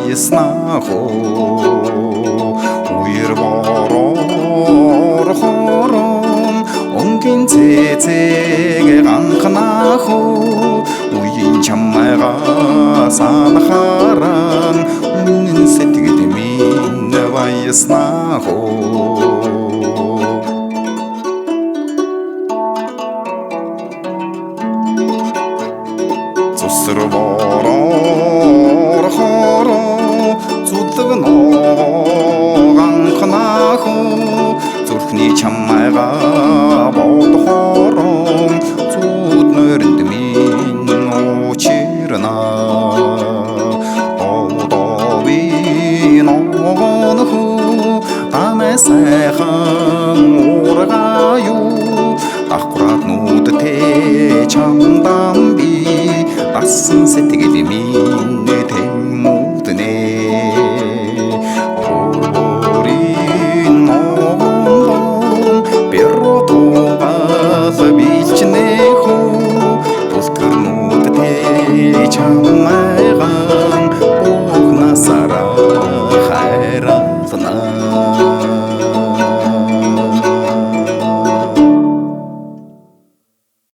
баяснаа үер бороор хорон өнгийн цэцэг ганхнах үеийн чамайга санахаран үнэн сэтгэл минь баяснаа цусар бороор хорон зүлгэноо ганхнах зүрхний чамайга бодохорон зүуд нөрөнд минь учирна одови ногонху амэсэхан ургаю ахгуратнуудтэй чамдан би асан сэтгэл минь тэмүүднэ борийн ногоон перотугаас бичнэ хүү тулгэрнуудтэй чамаа